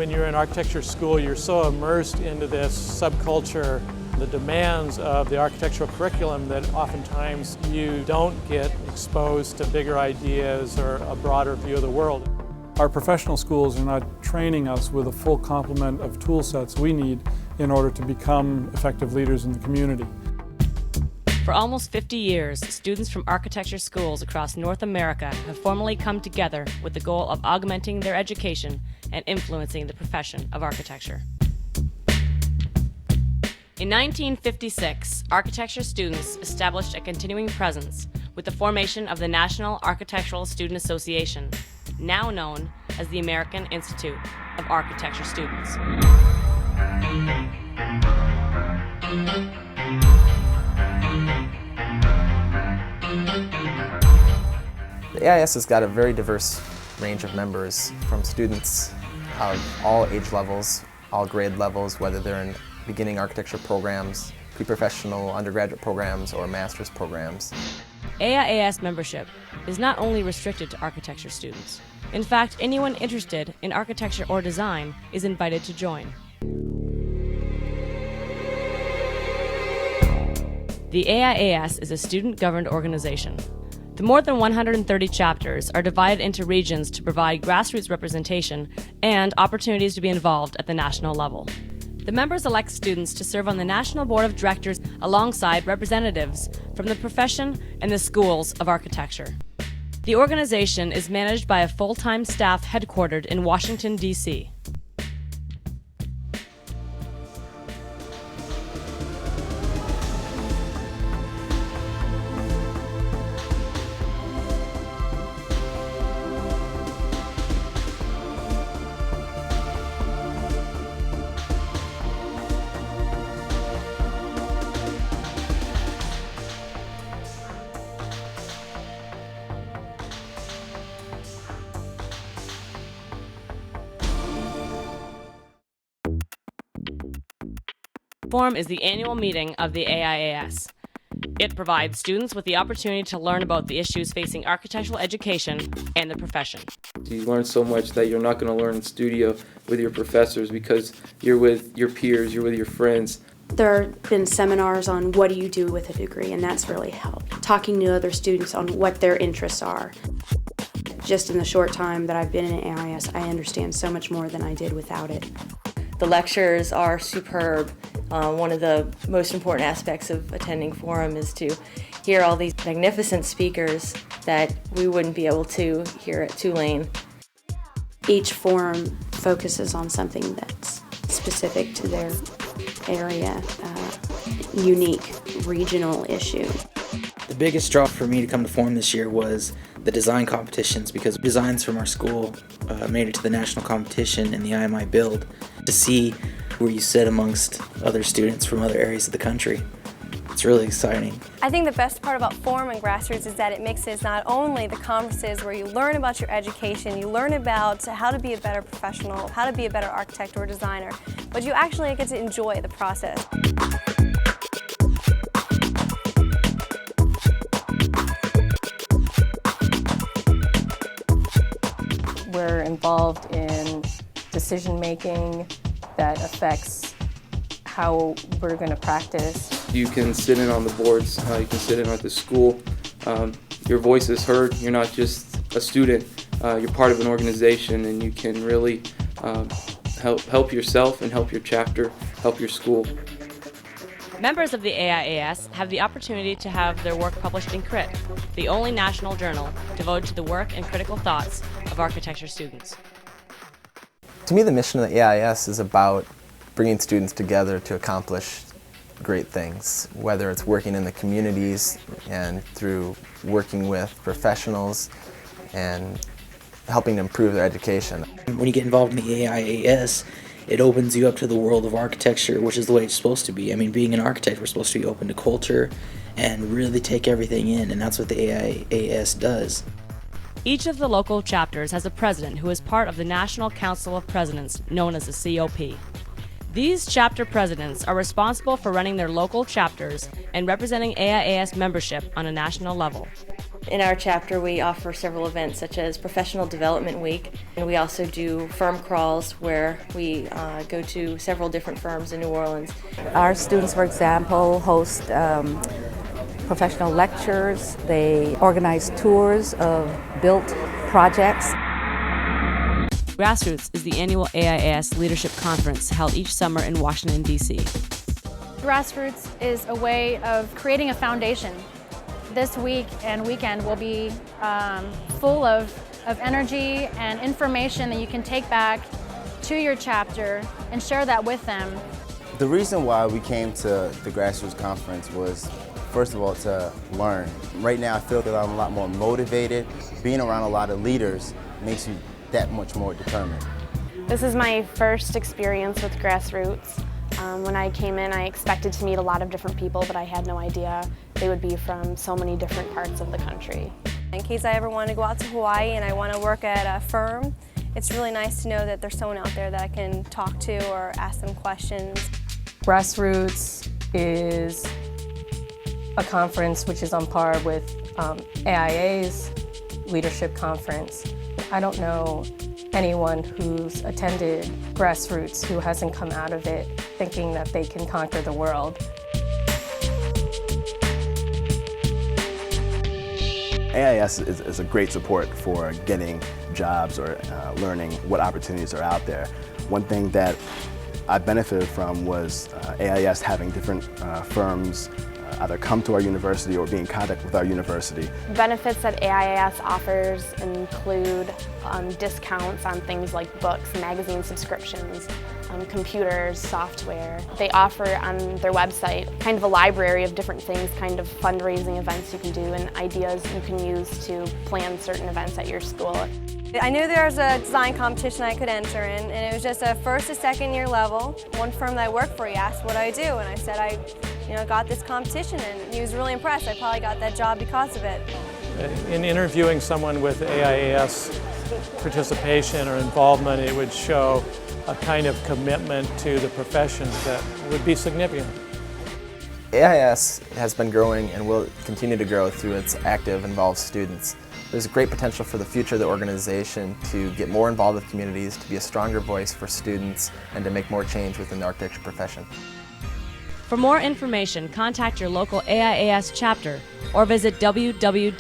When you're in architecture school, you're so immersed into this subculture, the demands of the architectural curriculum, that oftentimes you don't get exposed to bigger ideas or a broader view of the world. Our professional schools are not training us with a full complement of tool sets we need in order to become effective leaders in the community. For almost 50 years, students from architecture schools across North America have formally come together with the goal of augmenting their education and influencing the profession of architecture. In 1956, architecture students established a continuing presence with the formation of the National Architectural Student Association, now known as the American Institute of Architecture Students. The AIAS has got a very diverse range of members, from students of all age levels, all grade levels, whether they're in beginning architecture programs, pre-professional undergraduate programs, or master's programs. AIAS membership is not only restricted to architecture students. In fact, anyone interested in architecture or design is invited to join. The AIAS is a student-governed organization. The more than 130 chapters are divided into regions to provide grassroots representation and opportunities to be involved at the national level. The members elect students to serve on the National Board of Directors alongside representatives from the profession and the schools of architecture. The organization is managed by a full-time staff headquartered in Washington, D.C. Forum is the annual meeting of the AIAS. It provides students with the opportunity to learn about the issues facing architectural education and the profession. You learn so much that you're not going to learn in studio with your professors, because you're with your peers, you're with your friends. There have been seminars on what do you do with a degree, and that's really helped. Talking to other students on what their interests are. Just in the short time that I've been in AIAS, I understand so much more than I did without it. The lectures are superb. One of the most important aspects of attending Forum is to hear all these magnificent speakers that we wouldn't be able to hear at Tulane. Each forum focuses on something that's specific to their area, unique regional issue. The biggest draw for me to come to Forum this year was the design competitions, because designs from our school made it to the national competition in the IMI build. To see where you sit amongst other students from other areas of the country, it's really exciting. I think the best part about Forum and Grassroots is that it mixes not only the conferences where you learn about your education, you learn about how to be a better professional, how to be a better architect or designer, but you actually get to enjoy the process. We're involved in decision making that affects how we're going to practice. You can sit in on the boards, you can sit in at the school. Your voice is heard. You're not just a student, you're part of an organization, and you can really help yourself and help your chapter, help your school. Members of the AIAS have the opportunity to have their work published in Crit, the only national journal devoted to the work and critical thoughts of architecture students. To me, the mission of the AIAS is about bringing students together to accomplish great things, whether it's working in the communities and through working with professionals and helping improve their education. When you get involved in the AIAS, it opens you up to the world of architecture, which is the way it's supposed to be. I mean, being an architect, we're supposed to be open to culture and really take everything in, and that's what the AIAS does. Each of the local chapters has a president who is part of the National Council of Presidents, known as the COP. These chapter presidents are responsible for running their local chapters and representing AIAS membership on a national level. In our chapter, we offer several events such as Professional Development Week, and we also do firm crawls where we go to several different firms in New Orleans. Our students, for example, host professional lectures. They organize tours of built projects. Grassroots is the annual AIAS Leadership Conference held each summer in Washington, D.C. Grassroots is a way of creating a foundation. This week and weekend will be full of energy and information that you can take back to your chapter and share that with them. The reason why we came to the Grassroots Conference was, first of all, to learn. Right now I feel that I'm a lot more motivated. Being around a lot of leaders makes you that much more determined. This is my first experience with Grassroots. When I came in, I expected to meet a lot of different people, but I had no idea they would be from so many different parts of the country. In case I ever want to go out to Hawaii and I want to work at a firm, it's really nice to know that there's someone out there that I can talk to or ask them questions. Grassroots is a conference which is on par with AIA's Leadership Conference. I don't know anyone who's attended Grassroots who hasn't come out of it thinking that they can conquer the world. AIAS is a great support for getting jobs or learning what opportunities are out there. One thing that I benefited from was AIAS having different firms either come to our university or be in contact with our university. Benefits that AIAS offers include discounts on things like books, magazine subscriptions, computers, software. They offer on their website kind of a library of different things, kind of fundraising events you can do and ideas you can use to plan certain events at your school. I knew there was a design competition I could enter in, and it was just a first to second year level. One firm that I worked for, he asked what I do, and I said I got this competition, and he was really impressed. I probably got that job because of it. In interviewing someone with AIAS participation or involvement, it would show a kind of commitment to the profession that would be significant. AIAS has been growing and will continue to grow through its active, involved students. There's great potential for the future of the organization to get more involved with communities, to be a stronger voice for students, and to make more change within the architecture profession. For more information, contact your local AIAS chapter or visit www.aias.org.